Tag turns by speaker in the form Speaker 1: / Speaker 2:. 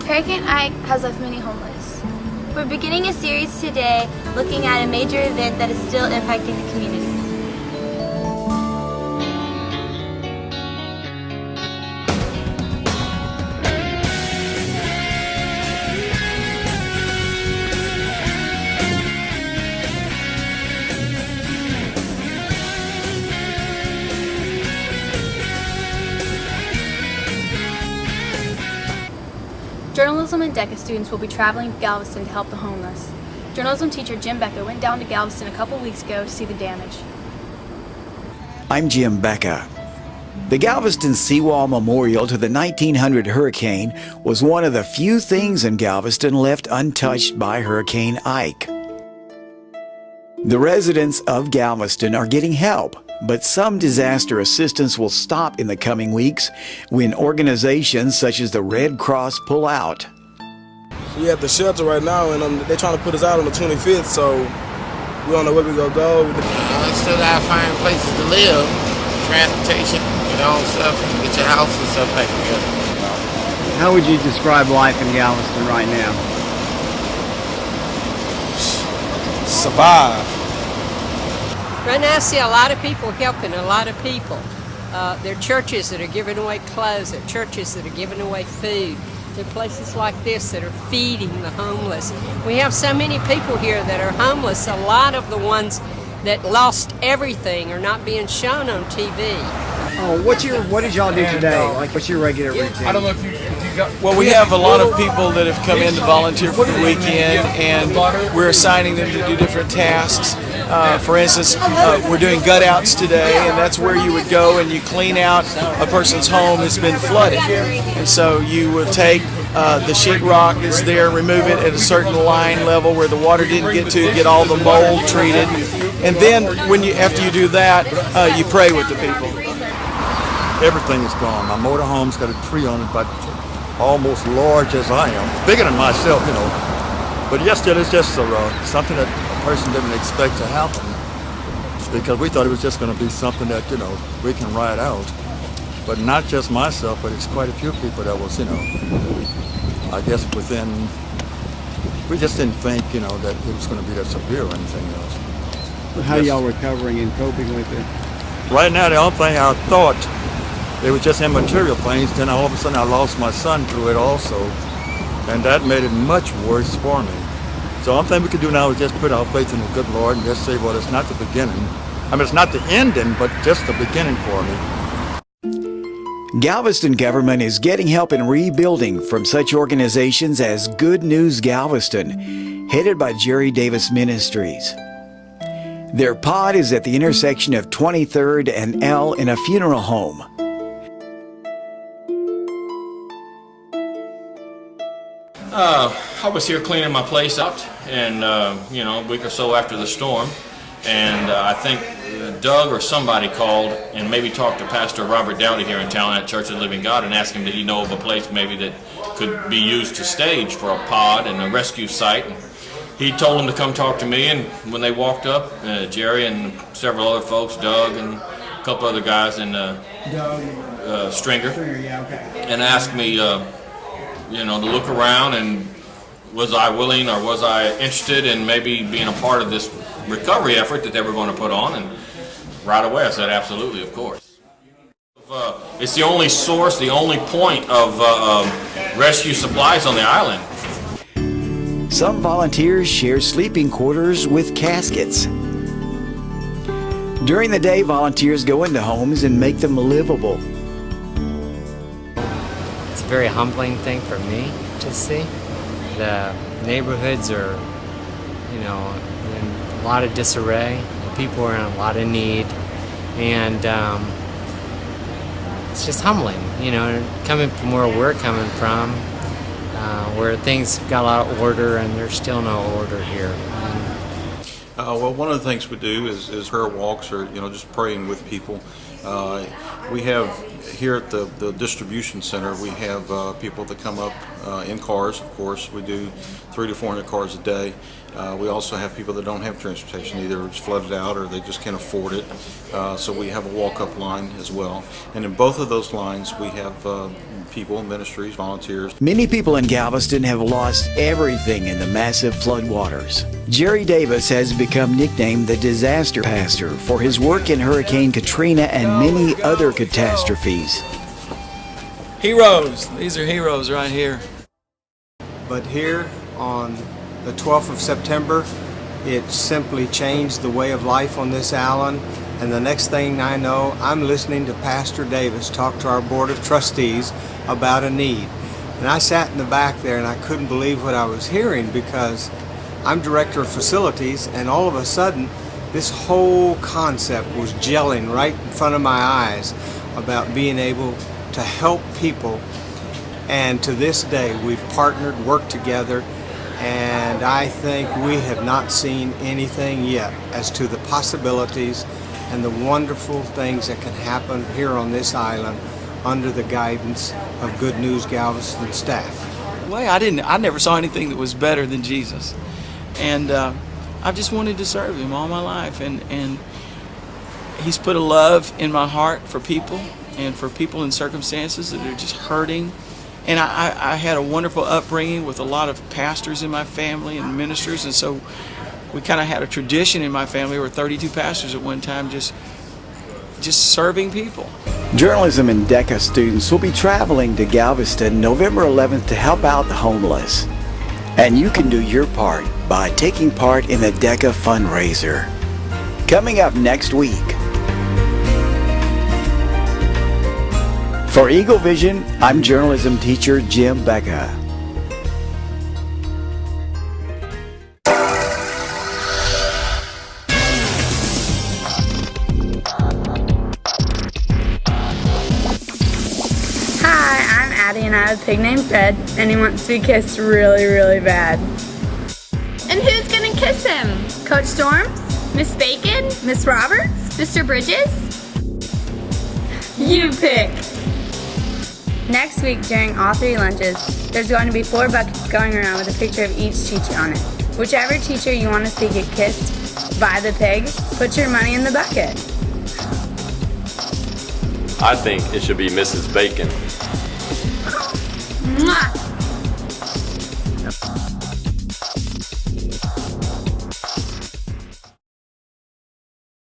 Speaker 1: Hurricane Ike has left many homeless. We're beginning a series today looking at a major event that is still impacting the community. Journalism and DECA students will be traveling to Galveston to help the homeless. Journalism teacher Jim Becca went down to Galveston a couple weeks ago to see the damage.
Speaker 2: I'm Jim Becca. The Galveston Seawall Memorial to the 1900 hurricane was one of the few things in Galveston left untouched by Hurricane Ike. The residents of Galveston are getting help, but some disaster assistance will stop in the coming weeks when organizations such as the Red Cross pull out.
Speaker 3: We're at the shelter right now, and they're trying to put us out on the 25th, so we don't know where we're going to go.
Speaker 4: You still got to find places to live, transportation, stuff, get your house and stuff back together.
Speaker 5: How would you describe life in Galveston right now?
Speaker 3: Survive.
Speaker 6: Right now I see a lot of people helping a lot of people. There are churches that are giving away clothes, there are churches that are giving away food. There are places like this that are feeding the homeless. We have so many people here that are homeless. A lot of the ones that lost everything are not being shown on TV.
Speaker 5: Oh, what did y'all do today? Like, what's your regular routine?
Speaker 7: I don't know if you got...
Speaker 3: Well, we have a lot of people that have come in to volunteer for the weekend, and we're assigning them to do different tasks. For instance, we're doing gut outs today, and that's where you would go and you clean out a person's home that's been flooded. And so you would take the sheetrock that's there, remove it at a certain line level where the water didn't get to, get all the mold treated. And then after you do that, you pray with the people.
Speaker 8: Everything is gone. My motorhome's got a tree on it, but almost large as I am, bigger than myself, But yes, it's just something that a person didn't expect to happen, because we thought it was just going to be something that we can ride out. But not just myself, but it's quite a few people that was I guess we just didn't think that it was going to be that severe or anything else.
Speaker 5: How y'all recovering and coping with it?
Speaker 8: Right now, the only thing I thought, it was just immaterial things. Then all of a sudden I lost my son through it also, and that made it much worse for me. So the only thing we could do now is just put our faith in the good Lord and just say, well, it's not the beginning. I mean, it's not the ending, but just the beginning for me.
Speaker 2: Galveston government is getting help in rebuilding from such organizations as Good News Galveston, headed by Jerry Davis Ministries. Their pod is at the intersection of 23rd and L in a funeral home.
Speaker 7: I was here cleaning my place out, and a week or so after the storm, and I think Doug or somebody called and maybe talked to Pastor Robert Dowdy here in town at Church of the Living God and asked him, did he know of a place maybe that could be used to stage for a pod and a rescue site. And he told him to come talk to me, and when they walked up, Jerry and several other folks, Doug and a couple other guys, and Stringer, and asked me to look around, and was I willing or was I interested in maybe being a part of this recovery effort that they were going to put on. And right away I said absolutely, of course. It's the only source, the only point of rescue supplies on the island.
Speaker 2: Some volunteers share sleeping quarters with caskets. During the day, volunteers go into homes and make them livable.
Speaker 9: It's a very humbling thing for me to see. The neighborhoods are, in a lot of disarray. The people are in a lot of need, and it's just humbling, coming from where we're coming from, where things got a lot of order, and there's still no order here.
Speaker 10: Well, one of the things we do is prayer walks, or just praying with people. We have here at the distribution center, we have people that come up in cars. Of course, we do 300 to 400 cars a day, We also have people that don't have transportation, either it's flooded out or they just can't afford it. So we have a walk-up line as well. And in both of those lines, we have people, ministries, volunteers.
Speaker 2: Many people in Galveston have lost everything in the massive floodwaters. Jerry Davis has become nicknamed the Disaster Pastor for his work in Hurricane Katrina and many other catastrophes.
Speaker 3: Heroes. These are heroes right here.
Speaker 11: But here on the 12th of September, it simply changed the way of life on this island. And the next thing I know, I'm listening to Pastor Davis talk to our Board of Trustees about a need. And I sat in the back there and I couldn't believe what I was hearing, because I'm Director of Facilities, and all of a sudden this whole concept was gelling right in front of my eyes about being able to help people. And to this day we've partnered, worked together, and I think we have not seen anything yet as to the possibilities and the wonderful things that can happen here on this island under the guidance of Good News Galveston staff.
Speaker 3: Well, I never saw anything that was better than Jesus. And I've just wanted to serve him all my life. And he's put a love in my heart for people and for people in circumstances that are just hurting. And I had a wonderful upbringing with a lot of pastors in my family and ministers, and so we kind of had a tradition in my family. We were 32 pastors at one time, just serving people.
Speaker 2: Journalism and DECA students will be traveling to Galveston November 11th to help out the homeless. And you can do your part by taking part in the DECA fundraiser. Coming up next week. For Eagle Vision, I'm journalism teacher Jim Becca.
Speaker 12: Hi, I'm Addie and I have a pig named Fred, and he wants to be kissed really, really bad.
Speaker 1: And who's gonna kiss him? Coach Storms? Miss Bacon? Miss Roberts? Mr. Bridges?
Speaker 12: You pick! Next week during all 3 lunches, there's going to be 4 buckets going around with a picture of each teacher on it. Whichever teacher you want to see get kissed by the pig, put your money in the bucket.
Speaker 13: I think it should be Mrs. Bacon.
Speaker 12: Mwah!